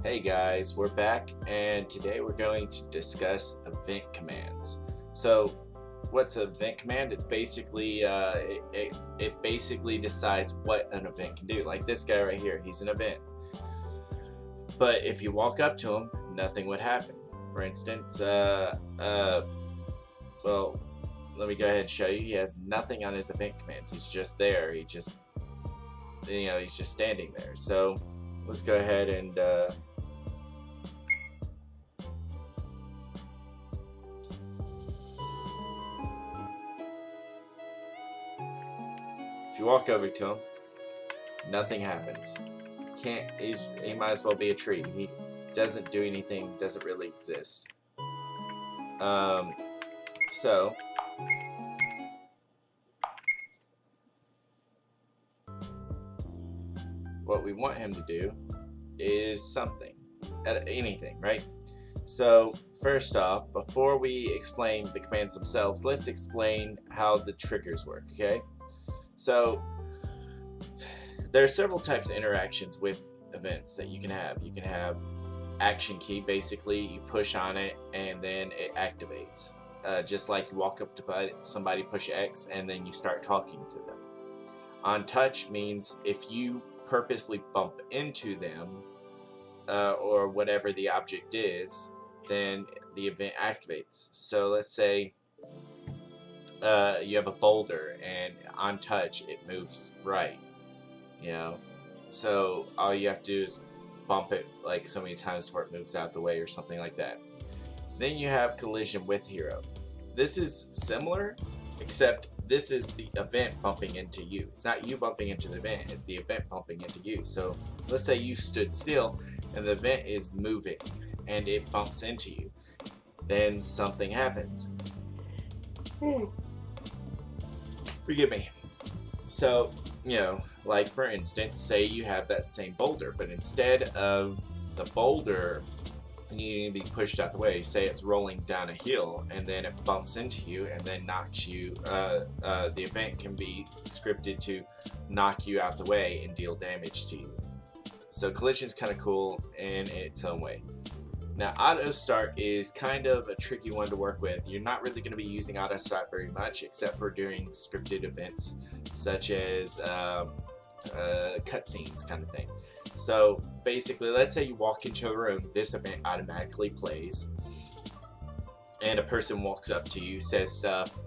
Hey guys, we're back and today we're going to discuss event commands. So what's an event command? It's basically it basically decides what an event can do. Like this guy right here, he's an event. But if you walk up to him, nothing would happen. For instance, well, let me go ahead and show you. He has nothing on his event commands. He's just there. He's just standing there. So let's go ahead and if you walk over to him, nothing happens. He might as well be a tree. He doesn't do anything, doesn't really exist. So what we want him to do is something, anything, right? So first off, before we explain the commands themselves, let's explain how the triggers work, okay? So there are several types of interactions with events that you can have. You can have action key, basically you push on it and then it activates. Just like you walk up to somebody, push X, and then you start talking to them. On touch means if you purposely bump into them or whatever the object is, then the event activates. So let's say you have a boulder and on touch it moves right, so all you have to do is bump it like so many times before it moves out the way or something like that. Then you have collision with hero. This is similar, except this is the event bumping into you. It's not you bumping into the event, it's the event bumping into you. So let's say you stood still and the event is moving and it bumps into you. Then something happens. Forgive me. So, like for instance, say you have that same boulder, but instead of the boulder needing to be pushed out the way, say it's rolling down a hill and then it bumps into you and then knocks you, the event can be scripted to knock you out the way and deal damage to you. So collision is kind of cool in its own way. Now auto start is kind of a tricky one to work with. You're not really going to be using auto start very much except for during scripted events such as cutscenes kind of thing. So basically, let's say you walk into a room, this event automatically plays, and a person walks up to you, says stuff,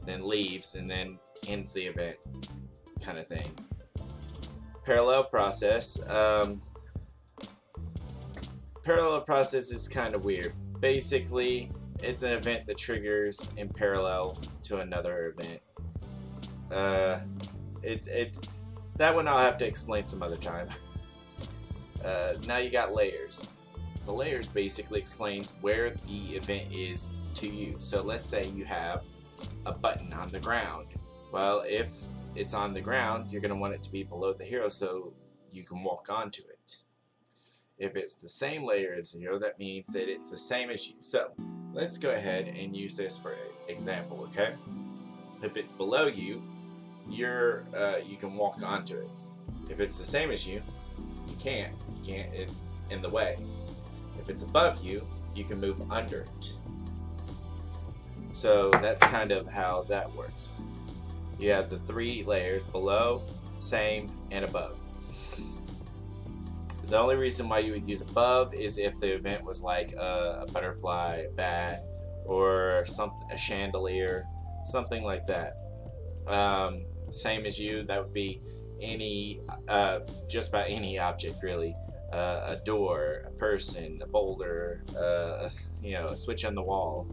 then leaves, and then ends the event kind of thing. Parallel process. Parallel process is kind of weird. Basically, it's an event that triggers in parallel to another event. That one I'll have to explain some other time. Now you got layers. The layers basically explains where the event is to you. So let's say you have a button on the ground. Well, if it's on the ground, you're going to want it to be below the hero so you can walk onto it. If it's the same layer as the hero, that means that it's the same as you. So let's go ahead and use this for example, okay? If it's below you, you can walk onto it. If it's the same as you, you can't, it's in the way. If it's above you, you can move under it. So that's kind of how that works. You have the three layers: below, same, and above. The only reason why you would use above is if the event was like a butterfly, a bat, or a chandelier, something like that. Same as you, that would be any, just about any object really. A door, a person, a boulder, a switch on the wall.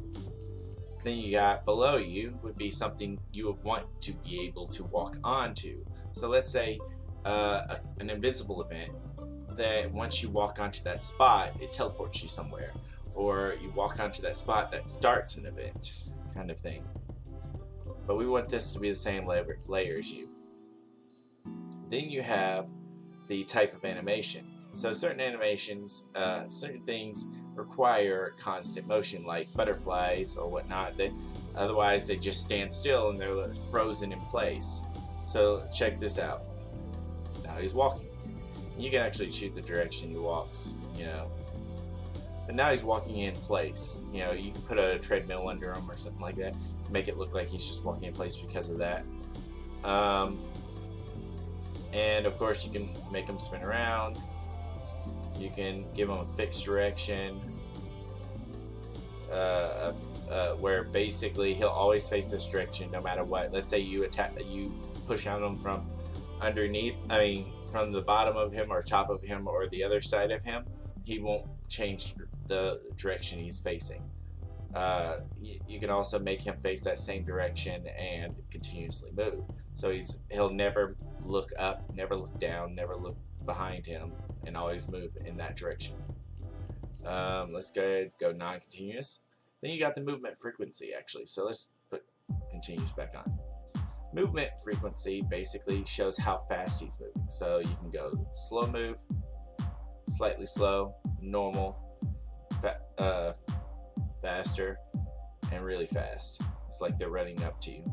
Then you got below you would be something you would want to be able to walk onto. So let's say an invisible event that once you walk onto that spot, it teleports you somewhere. Or you walk onto that spot that starts an event, kind of thing. But we want this to be the same layer as you. Then you have the type of animation. So certain animations, certain things require constant motion, like butterflies or whatnot. Otherwise they just stand still and they're frozen in place. So check this out. Now he's walking. You can actually choose the direction he walks, you know. But now he's walking in place. You know, you can put a treadmill under him or something like that. Make it look like he's just walking in place because of that. And of course you can make him spin around. You can give him a fixed direction. Where basically he'll always face this direction no matter what. Let's say you push on him from underneath, from the bottom of him or top of him or the other side of him, he won't change the direction he's facing. You can also make him face that same direction and continuously move. So he'll never look up, never look down, never look behind him, and always move in that direction. Let's go non-continuous. Then you got the movement frequency, actually. So let's put continuous back on. Movement frequency basically shows how fast he's moving. So you can go slow move, slightly slow, normal, faster, and really fast. It's like they're running up to you.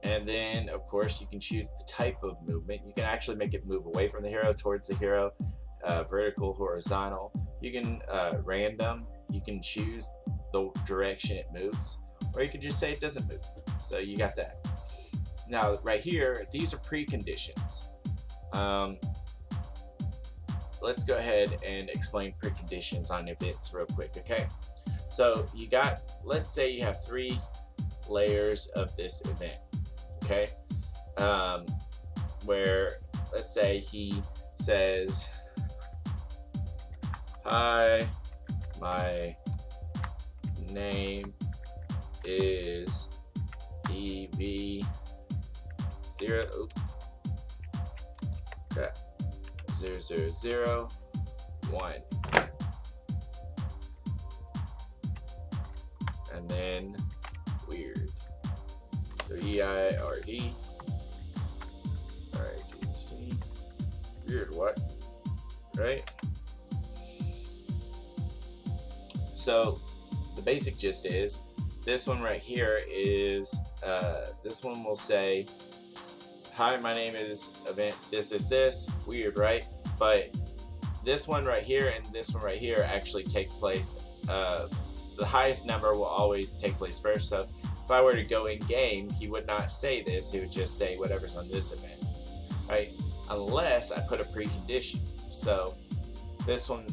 And then, of course, you can choose the type of movement. You can actually make it move away from the hero, towards the hero, vertical, horizontal. You can random. You can choose the direction it moves, or you can just say it doesn't move. So you got that. Now, right here, these are preconditions. Let's go ahead and explain preconditions on events real quick, okay? So you got, let's say you have 3 layers of this event, okay? Where, let's say he says, "Hi, my name is EV0, okay, 0001." And then weird. So EIRD. Alright, you can see. Weird what? Right? So the basic gist is this one right here is this one will say, "Hi, my name is event this, weird, right?" But this one right here and this one right here actually take place, the highest number will always take place first. So if I were to go in game, he would not say this, he would just say whatever's on this event, right? Unless I put a precondition. So this one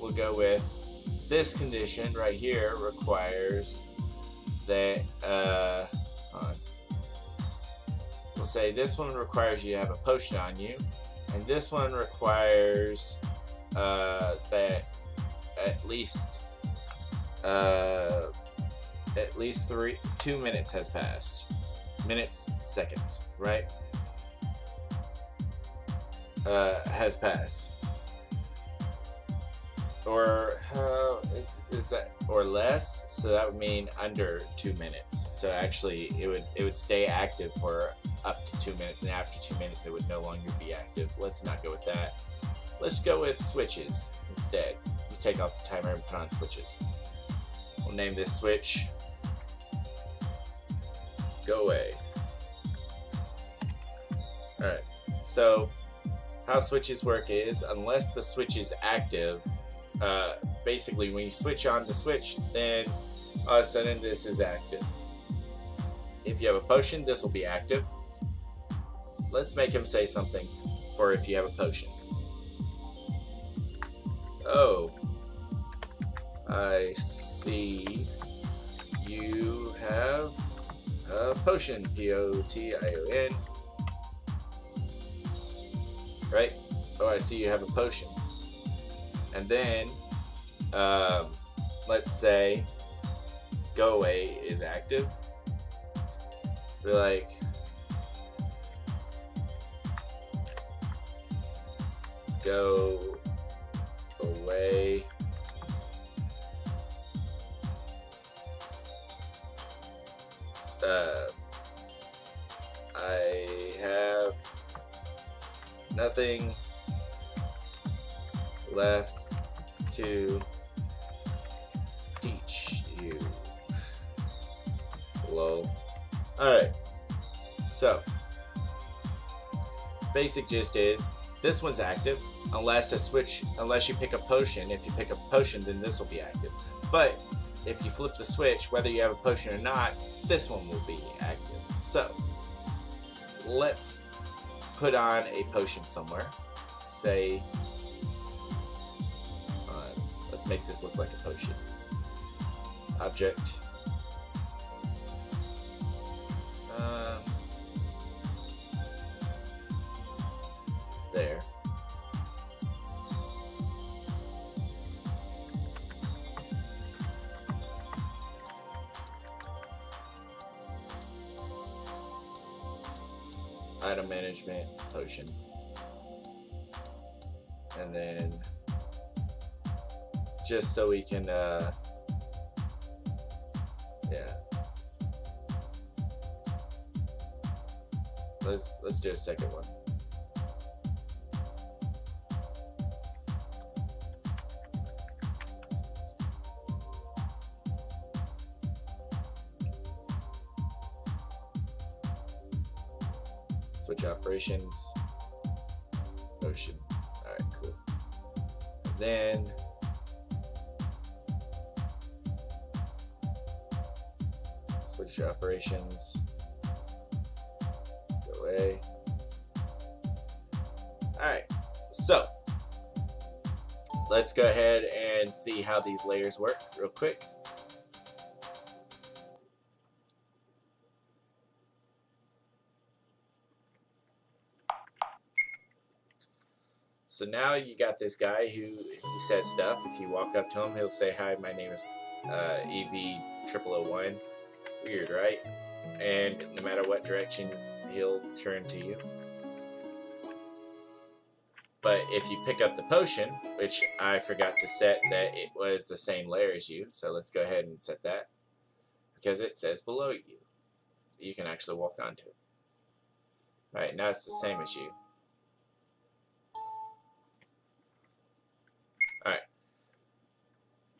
we'll go with, this condition right here requires that we'll say this one requires you to have a potion on you, and this one requires that at least 2 minutes has passed. Minutes, seconds, right? Has passed. Or is that, or less? So that would mean under 2 minutes. So actually, it would stay active for up to 2 minutes, and after 2 minutes, it would no longer be active. Let's not go with that. Let's go with switches instead. You take off the timer and put on switches. We'll name this switch "Go Away." All right. So how switches work is, unless the switch is active. Basically, when you switch on the switch, then all of a sudden this is active. If you have a potion, this will be active. Let's make him say something for if you have a potion. "Oh, I see you have a potion." POTION. Right? "Oh, I see you have a potion." And then, let's say "Go Away" is active. We're like, "Go away." I have nothing left to teach you. Lol. Alright, so basic gist is this one's active unless you pick a potion. If you pick a potion, then this will be active. But if you flip the switch, whether you have a potion or not, this one will be active. So let's put on a potion somewhere. Say, let's make this look like a potion. Object. There. Item management, potion. And then just so we can yeah. Let's do a second one. Switch operations, potion. Alright, cool. And then switch operations, go away. Alright, so let's go ahead and see how these layers work real quick. So now you got this guy who he says stuff. If you walk up to him, he'll say, "Hi, my name is EV0001." Weird, right? And no matter what direction, he'll turn to you. But if you pick up the potion, which I forgot to set that it was the same layer as you, so let's go ahead and set that, because it says below you. You can actually walk onto it. Alright, now it's the same as you. Alright.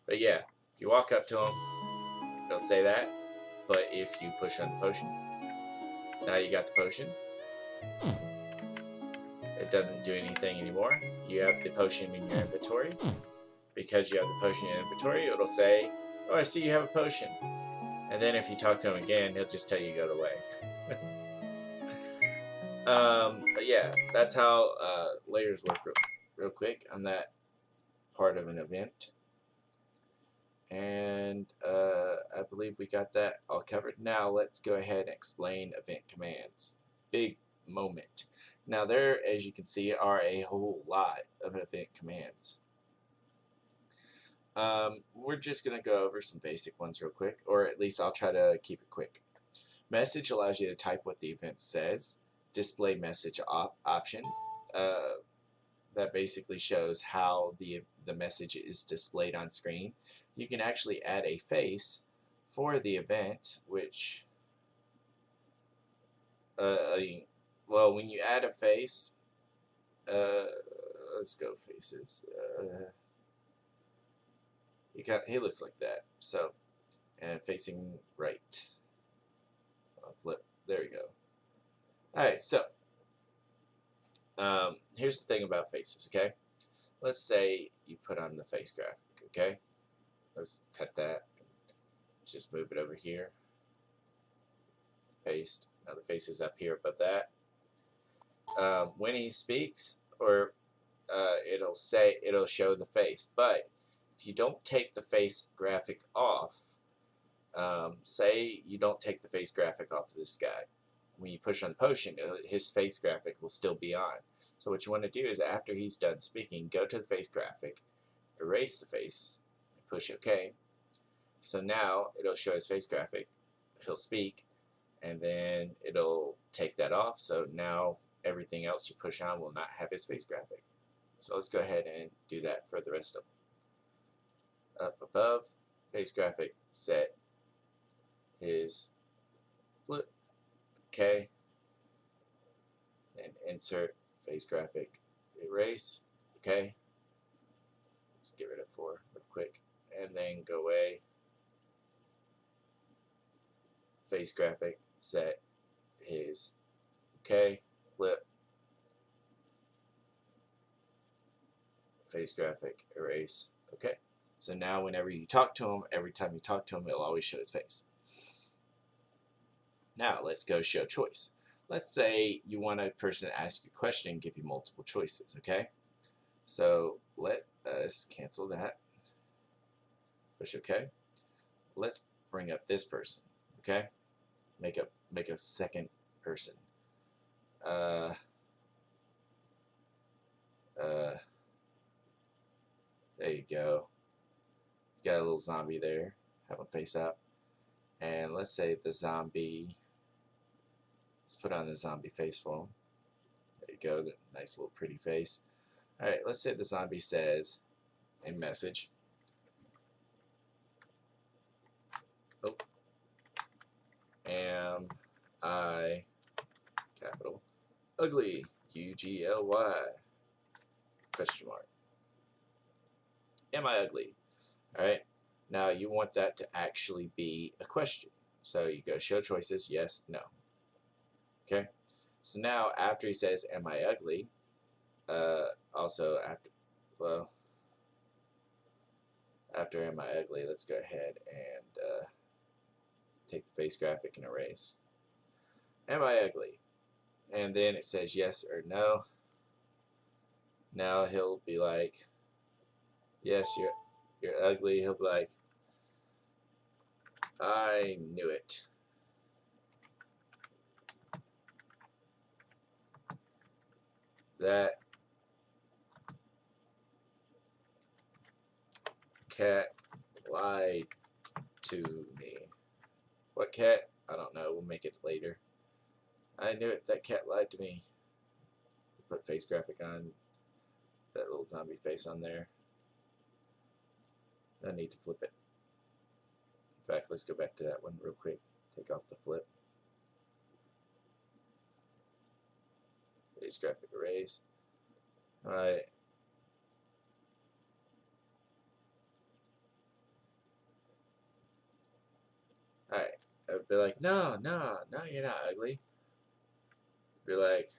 But yeah, if you walk up to him, it'll say that. But if you push on the potion, now you got the potion. It doesn't do anything anymore. You have the potion in your inventory. Because you have the potion in your inventory, it'll say, "Oh, I see you have a potion." And then if you talk to him again, he'll just tell you to go away. But yeah, that's how layers work real quick on that part of an event. And I believe we got that all covered. Now let's go ahead and explain event commands. Big moment. Now there, as you can see, are a whole lot of event commands. We're just going to go over some basic ones real quick, or at least I'll try to keep it quick. Message allows you to type what the event says. Display message option. That basically shows how the message is displayed on screen. You can actually add a face for the event, which well, when you add a face, let's go faces. He looks like that. So, and facing right. I'll flip. There we go. All right. So, here's the thing about faces. Okay, let's say you put on the face graphic. Okay, let's cut that. Just move it over here. Paste. Now the face is up here above that. When he speaks, or it'll show the face. But if you don't take the face graphic off, say you don't take the face graphic off of this guy, when you push on the potion, his face graphic will still be on. So what you want to do is, after he's done speaking, go to the face graphic, erase the face, push OK. So now it'll show his face graphic. He'll speak, and then it'll take that off. So now everything else you push on will not have his face graphic. So let's go ahead and do that for the rest of them. Up above, face graphic, set his flip, OK, and insert face graphic, erase, OK. Let's get rid of 4 real quick, and then go away. Face graphic, set his, OK, flip, face graphic, erase. Okay. So now whenever you talk to him, every time you talk to him, it'll always show his face. Now let's go show choice. Let's say you want a person to ask you a question and give you multiple choices, okay? So let us cancel that. Push OK. Let's bring up this person, okay? Make a second person. There you go. You got a little zombie there. Have him face up. And let's say the zombie, let's put on the zombie face for him. There you go, the nice little pretty face. Alright, let's say the zombie says a message. Oh. Am I, capital, ugly, U-G-L-Y, question mark. Am I ugly? Alright, now you want that to actually be a question. So you go show choices, yes, no. Okay, so now after he says, am I ugly, also after, well, after am I ugly, let's go ahead and take the face graphic and erase. Am I ugly? And then it says yes or no. Now he'll be like, yes, you're ugly. He'll be like, I knew it. That cat lied to me. What cat? I don't know. We'll make it later. I knew it. That cat lied to me. Put face graphic on. That little zombie face on there. I need to flip it. In fact, let's go back to that one real quick. Take off the flip. Face graphic erase. Alright. Alright. I'd be like, no, you're not ugly. Be like,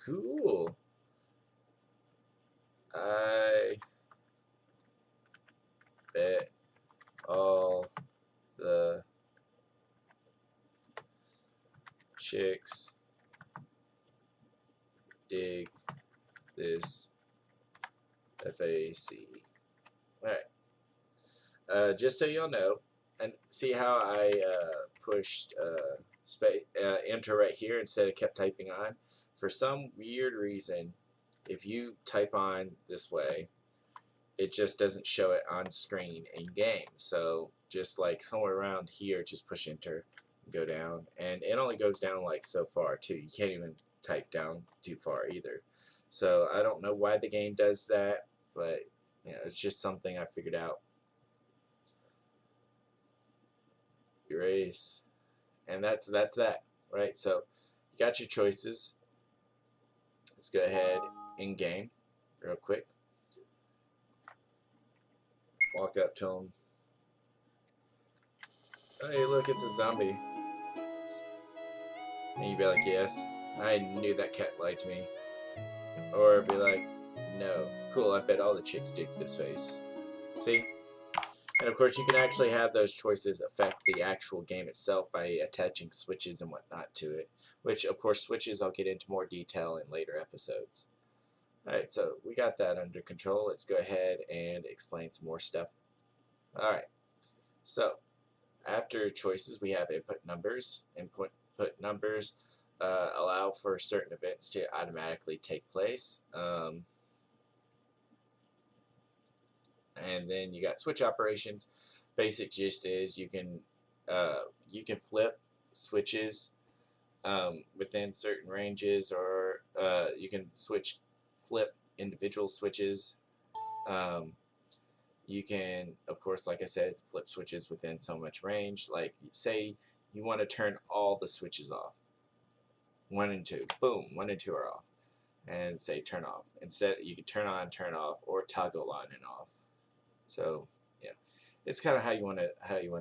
cool. I bet all the chicks dig this FAC. Alright. Just so y'all know, and see how I pushed enter right here instead of kept typing on? For some weird reason, if you type on this way, it just doesn't show it on screen in game. So just like somewhere around here, just push enter, go down, and it only goes down like so far too. You can't even type down too far either. So I don't know why the game does that, but you know, it's just something I figured out. Erase, and that's that, right? So you got your choices. Let's go ahead in game real quick. Walk up to him. Oh, hey, look, it's a zombie. And you'd be like, yes, I knew that cat lied to me. Or be like, no, cool, I bet all the chicks dig this face. See? And of course, you can actually have those choices affect the actual game itself by attaching switches and whatnot to it. Which, of course, switches I'll get into more detail in later episodes. Alright, so we got that under control. Let's go ahead and explain some more stuff. Alright, so after choices, we have input numbers. Input numbers allow for certain events to automatically take place. And then you got switch operations. Basic gist is you can flip switches within certain ranges, or you can flip individual switches. You can, of course, like I said, flip switches within so much range. Like, say you want to turn all the switches off. 1 and 2. Boom, 1 and 2 are off. And say turn off. Instead, you can turn on, turn off, or toggle on and off. So, yeah. It's kind of how you want to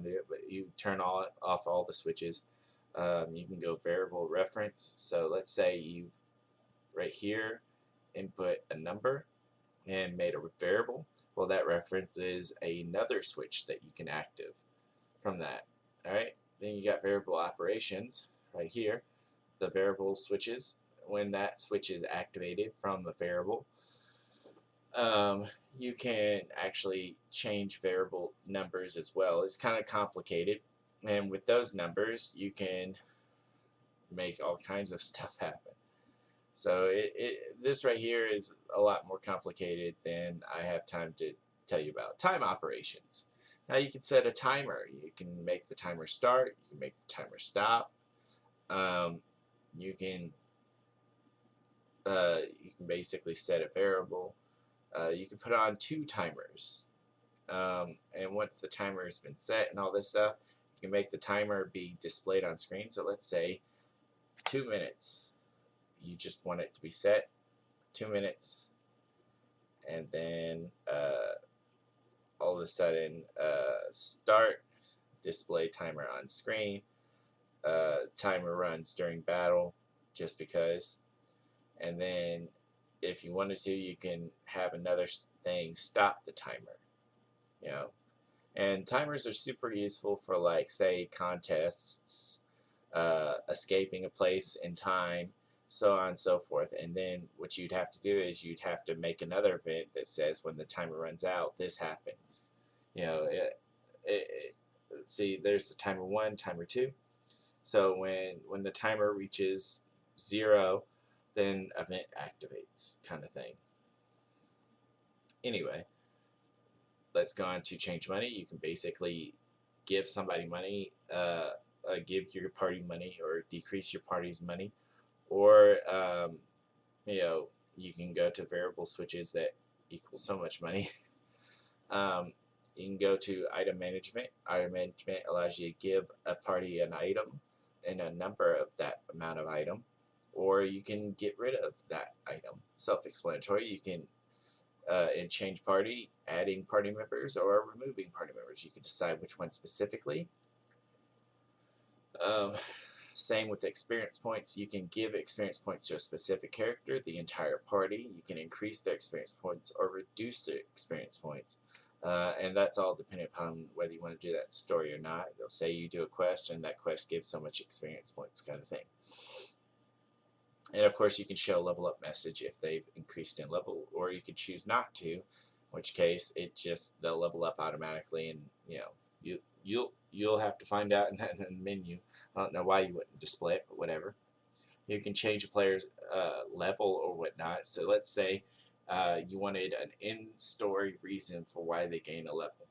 do it, but you turn off all the switches. You can go variable reference. So let's say you right here input a number. and made a variable, well, that references another switch that you can active from that. All right. Then you got variable operations right here. The variable switches. When that switch is activated from the variable, you can actually change variable numbers as well. It's kind of complicated, and with those numbers, you can make all kinds of stuff happen. So this right here is a lot more complicated than I have time to tell you about. Time operations. Now you can set a timer. You can make the timer start. You can make the timer stop. Um, you can basically set a variable. You can put on 2 timers. And once the timer has been set and all this stuff, you can make the timer be displayed on screen. So let's say 2 minutes. You just want it to be set 2 minutes, and then all of a sudden start, display timer on screen. Timer runs during battle just because, and then if you wanted to, you can have another thing stop the timer, you know. And timers are super useful for, like, say, contests, escaping a place in time, so on and so forth. And then what you'd have to do is you'd have to make another event that says when the timer runs out, this happens. You know, see, there's the timer 1, timer 2. So when the timer reaches 0, then event activates, kind of thing. Anyway, let's go on to change money. You can basically give somebody money, give your party money, or decrease your party's money, or you know, you can go to variable switches that equal so much money. You can go to item management. Item management allows you to give a party an item and a number of that amount of item, or you can get rid of that item. Self-explanatory. You can in change party, adding party members or removing party members. You can decide which one specifically. Same with experience points. You can give experience points to a specific character, the entire party. You can increase their experience points or reduce their experience points. And that's all dependent upon whether you want to do that in story or not. They'll say you do a quest, and that quest gives so much experience points, kind of thing. And of course, you can show a level up message if they've increased in level, or you could choose not to, in which case they'll level up automatically, and you know you'll have to find out in the menu. I don't know why you wouldn't display it, but whatever. You can change a player's level or whatnot. So let's say you wanted an in-story reason for why they gain a level.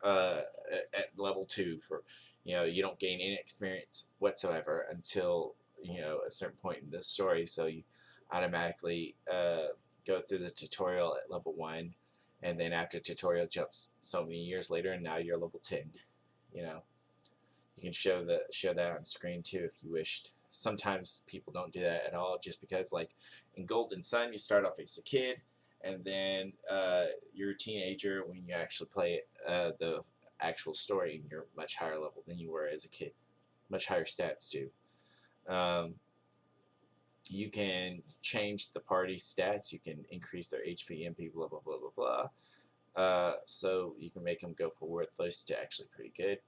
At level 2, for you don't gain any experience whatsoever until a certain point in the story, so you automatically go through the tutorial at level 1, and then after tutorial jumps so many years later, and now you're level 10. You can show that on screen too if you wished. Sometimes people don't do that at all, just because, like in Golden Sun, you start off as a kid, and then you're a teenager when you actually play the actual story, and you're much higher level than you were as a kid. Much higher stats too. You can change the party stats. You can increase their HP, MP, blah blah blah blah blah. So you can make them go from worthless to actually pretty good.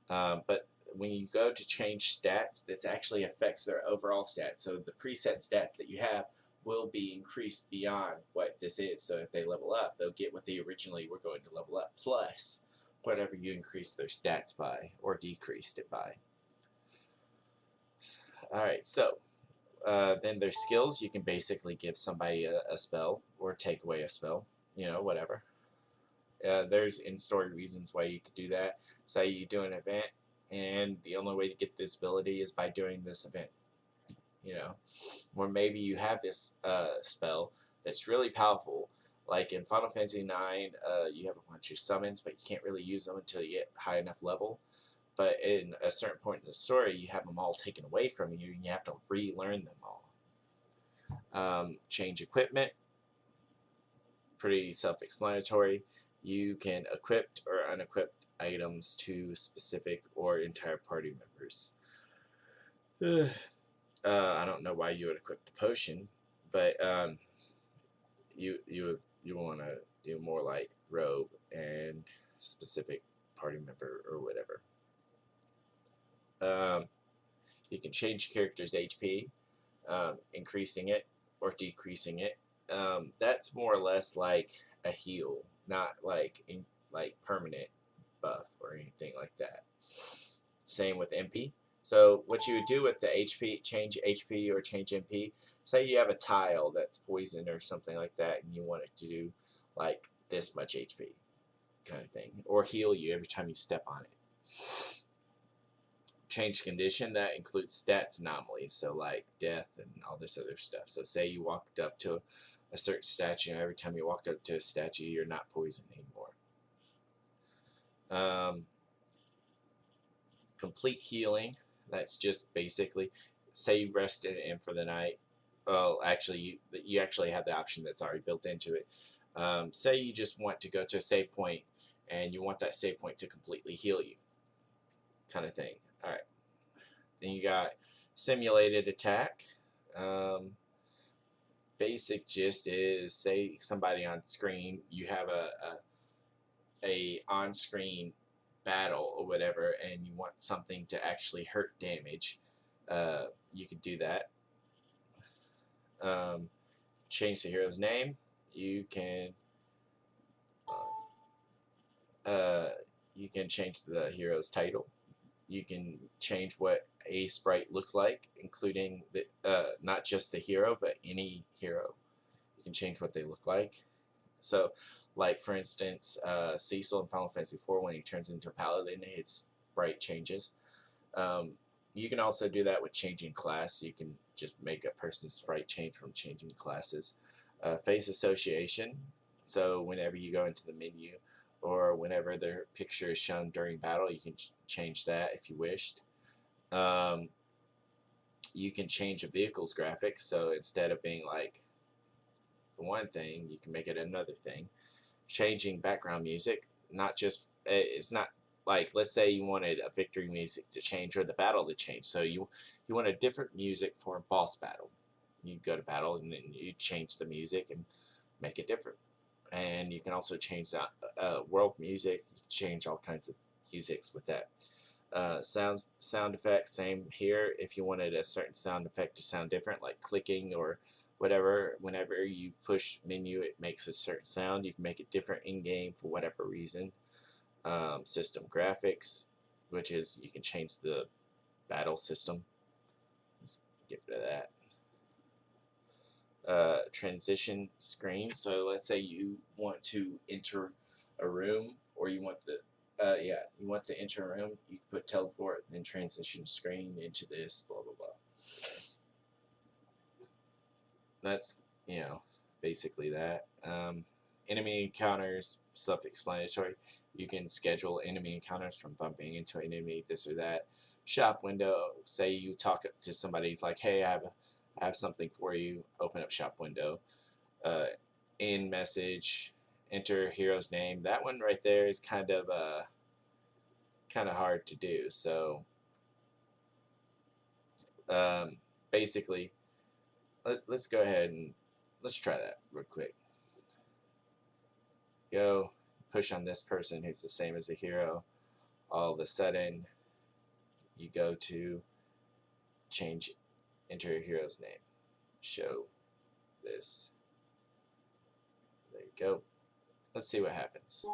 But when you go to change stats, this actually affects their overall stats. So the preset stats that you have will be increased beyond what this is. So if they level up, they'll get what they originally were going to level up, plus whatever you increased their stats by or decreased it by. Alright, so then their skills, you can basically give somebody a spell or take away a spell, whatever. There's in-story reasons why you could do that. Say you do an event, and the only way to get this ability is by doing this event. Or maybe you have this spell that's really powerful. Like in Final Fantasy IX, you have a bunch of summons, but you can't really use them until you get high enough level. But in a certain point in the story, you have them all taken away from you, and you have to relearn them all. Change equipment, pretty self-explanatory. You can equip or unequip items to specific or entire party members. I don't know why you would equip the potion, but you want to do more like robe and specific party member or whatever. You can change character's HP, increasing it or decreasing it. That's more or less like a heal, not like like permanent buff or anything like that. Same with MP. So what you would do with the HP, change HP or change MP, say you have a tile that's poisoned or something like that and you want it to do like this much HP kind of thing, or heal you every time you step on it. Change condition, that includes stats anomalies, so like death and all this other stuff. So say you walked up to a certain statue, and every time you walk up to a statue, you're not poisoned anymore. Complete healing, that's just basically, say you rested in for the night. Well, actually, you actually have the option that's already built into it. Say you just want to go to a save point, and you want that save point to completely heal you, kind of thing. All right. Then you got simulated attack. Basic gist is, say somebody on screen, you have a on-screen battle or whatever, and you want something to actually hurt damage. You could do that. Change the hero's name. You can change the hero's title. You can change what a sprite looks like, including the not just the hero, but any hero. You can change what they look like. So, like for instance, Cecil in Final Fantasy IV, when he turns into a paladin, his sprite changes. You can also do that with changing class. You can just make a person's sprite change from changing classes. Face association. So whenever you go into the menu, or whenever their picture is shown during battle, you can change that if you wished. You can change a vehicle's graphics, so instead of being like one thing, you can make it another thing. Changing background music, not just, it's not like, let's say you wanted a victory music to change or the battle to change, so you want a different music for a boss battle. You go to battle and then you change the music and make it different. And you can also change that world music, change all kinds of musics with that. Sound effects, same here. If you wanted a certain sound effect to sound different, like clicking or whatever, whenever you push menu, it makes a certain sound. You can make it different in-game for whatever reason. System graphics, which is you can change the battle system. Let's get rid of that. Transition screen. So let's say you want to enter a room, or you want the you want to enter a room. You can put teleport and then transition screen into this. Blah blah blah. That's basically that. Enemy encounters, self-explanatory. You can schedule enemy encounters from bumping into an enemy, this or that. Shop window. Say you talk to somebody, he's like, hey, I have something for you. Open up shop window. In message, enter hero's name. That one right there is kind of hard to do. So basically, let's go ahead and let's try that real quick. Go push on this person who's the same as the hero. All of a sudden, you go to change, enter your hero's name. Show this. There you go. Let's see what happens.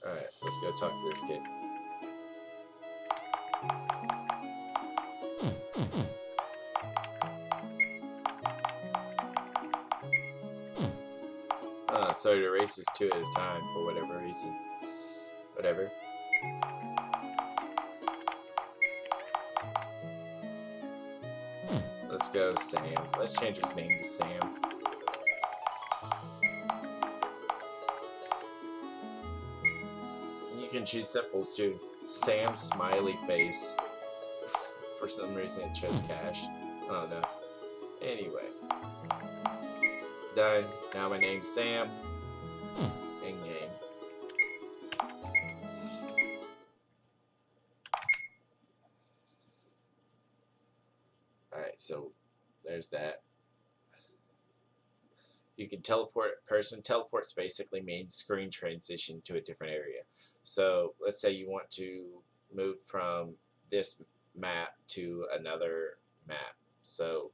Alright, let's go talk to this kid. So it erases 2 at a time for whatever reason. Whatever. Let's go Sam. Let's change his name to Sam. You can choose symbols too. Sam smiley face. For some reason it chose cash. I don't know. Anyway. Done. Now my name's Sam. In game. Alright, so there's that. You can teleport a person. Teleports basically means screen transition to a different area. So let's say you want to move from this map to another map. So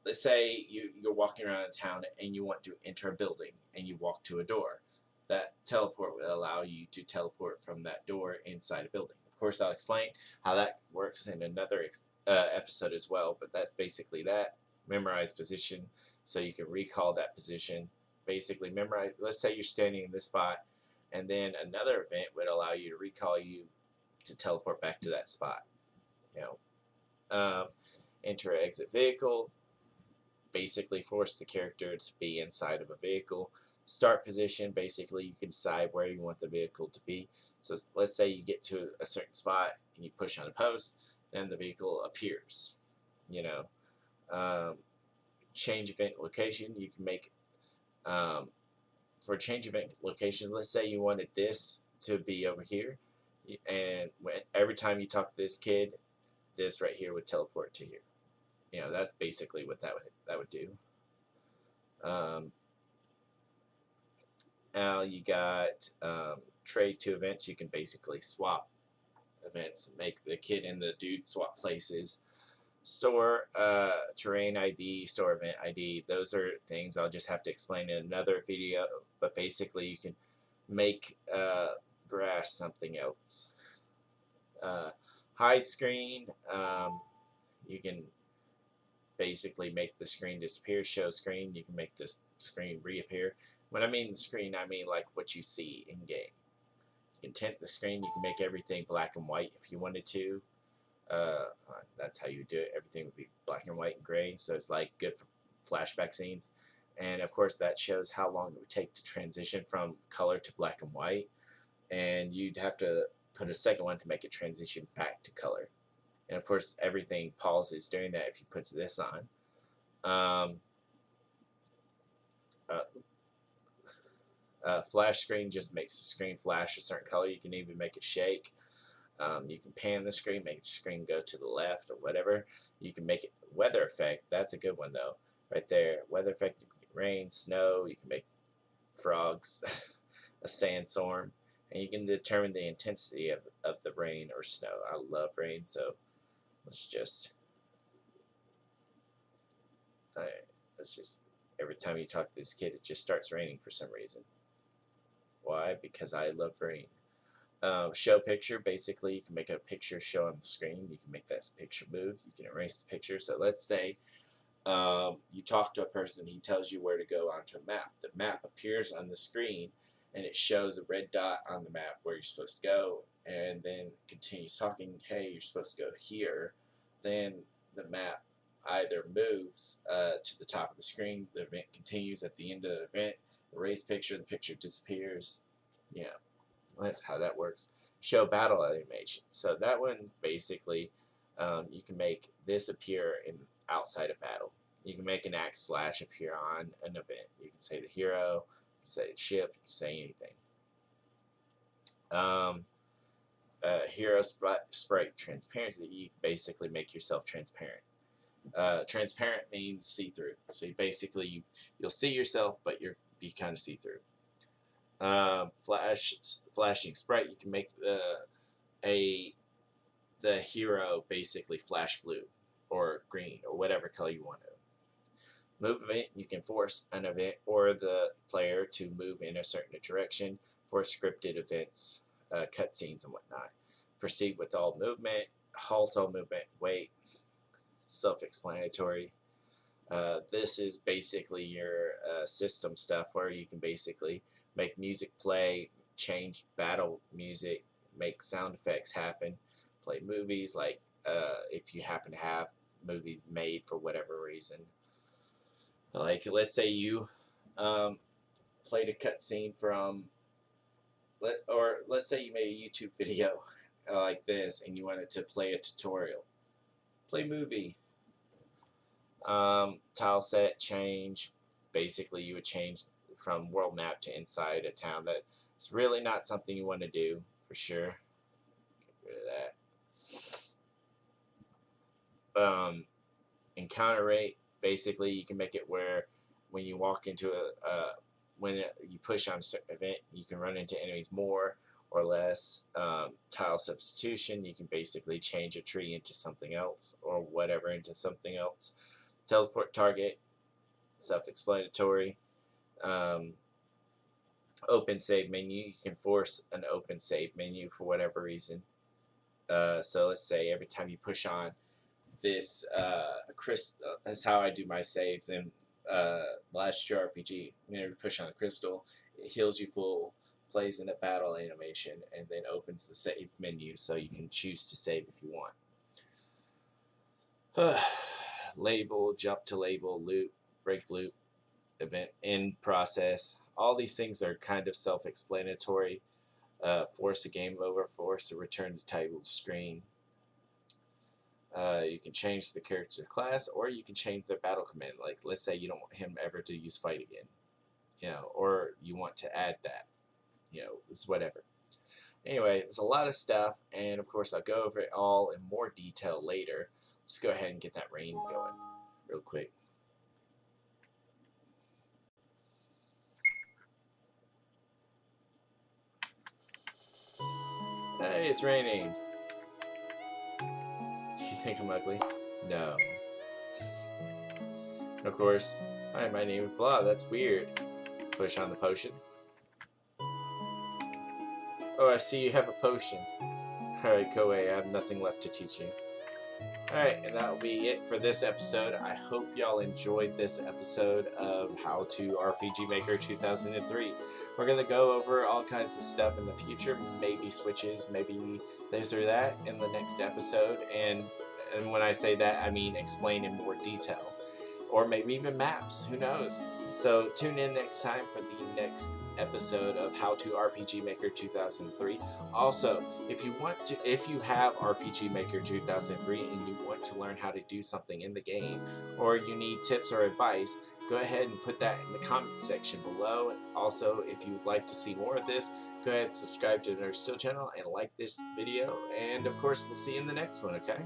let's say you're walking around town and you want to enter a building and you walk to a door. That teleport will allow you to teleport from that door inside a building. Of course, I'll explain how that works in another episode as well, but that's basically that. Memorize position so you can recall that position. Basically, memorize. Let's say you're standing in this spot, and then another event would allow you to recall you to teleport back to that spot. You enter exit vehicle. Basically, force the character to be inside of a vehicle. Start position. Basically, you can decide where you want the vehicle to be. So let's say you get to a certain spot and you push on a post, then the vehicle appears. You know. Change event location. You can make for change event location. Let's say you wanted this to be over here, and every time you talk to this kid, this right here would teleport to here. You know, that's basically what that would do. Now you got trade to events. You can basically swap events, make the kid and the dude swap places. Store terrain ID, store event ID. Those are things I'll just have to explain in another video. But basically, you can make grass something else. Hide screen. You can basically make the screen disappear. Show screen. You can make this screen reappear. When I mean the screen, I mean like what you see in game. You can tint the screen. You can make everything black and white if you wanted to. That's how you do it. Everything would be black and white and gray, so it's like good for flashback scenes. And of course, that shows how long it would take to transition from color to black and white. And you'd have to put a second one to make it transition back to color. And of course, everything pauses during that if you put this on. Flash screen just makes the screen flash a certain color. You can even make it shake. You can pan the screen, make the screen go to the left or whatever. You can make it weather effect. That's a good one though, right there. Weather effect. You can make rain, snow. You can make frogs, a sandstorm, and you can determine the intensity of the rain or snow. I love rain, so let's just every time you talk to this kid, it just starts raining for some reason. Why? Because I love rain. Show picture. Basically, you can make a picture show on the screen. You can make that picture move. You can erase the picture. So let's say you talk to a person. He tells you where to go onto a map. The map appears on the screen, and it shows a red dot on the map where you're supposed to go, and then continues talking. Hey, you're supposed to go here. Then the map either moves to the top of the screen. The event continues at the end of the event. Erase picture. The picture disappears. Yeah. That's how that works. Show battle animation. So that one basically, you can make this appear outside of battle. You can make an / appear on an event. You can say the hero, you can say the ship, you can say anything. Hero sprite transparency. You can basically make yourself transparent. Transparent means see-through. So you'll see yourself, but you kind of see-through. Flashing sprite. You can make the hero basically flash blue or green or whatever color you want to. Move event. You can force an event or the player to move in a certain direction for scripted events, cutscenes and whatnot. Proceed with all movement. Halt all movement. Wait. Self-explanatory. This is basically your system stuff where you can basically make music play, change battle music, make sound effects happen, play movies, like if you happen to have movies made for whatever reason. Like, let's say you played a cutscene from, let's say you made a YouTube video like this and you wanted to play a tutorial. Play movie. Tile set change. Basically, you would change from world map to inside a town. That's really not something you want to do, for sure. Get rid of that. Encounter rate, basically you can make it where when you walk into when you push on a certain event, you can run into enemies more or less. Tile substitution, you can basically change a tree into something else or whatever into something else. Teleport target, self-explanatory. Um, Open save menu, you can force an open save menu for whatever reason. So let's say every time you push on this crystal, that's how I do my saves in last year RPG. Whenever you push on a crystal, it heals you full, plays in a battle animation, and then opens the save menu so you can choose to save if you want. Label, jump to label, loop, break loop, event in process. All these things are kind of self-explanatory. Force a game over, force a return to table screen. You can change the character class, or you can change their battle command. Like, let's say you don't want him ever to use fight again, or you want to add that, it's whatever. Anyway, there's a lot of stuff, and of course I'll go over it all in more detail later. Let's go ahead and get that rain going real quick. Hey, it's raining. Do you think I'm ugly? No. And of course, hi, my name is blah. That's weird. Push on the potion. Oh, I see you have a potion. Alright, go away. I have nothing left to teach you. Alright, and that'll be it for this episode. I hope y'all enjoyed this episode of How to RPG Maker 2003. We're going to go over all kinds of stuff in the future, maybe switches, maybe this or that in the next episode. And when I say that, I mean explain in more detail. Or maybe even maps, who knows? So tune in next time for the next episode of How to RPG Maker 2003. Also, if you have RPG Maker 2003 and you want to learn how to do something in the game, or you need tips or advice, go ahead and put that in the comments section below. Also, if you would like to see more of this, go ahead and subscribe to the Nerd Still channel and like this video. And of course, we'll see you in the next one, okay?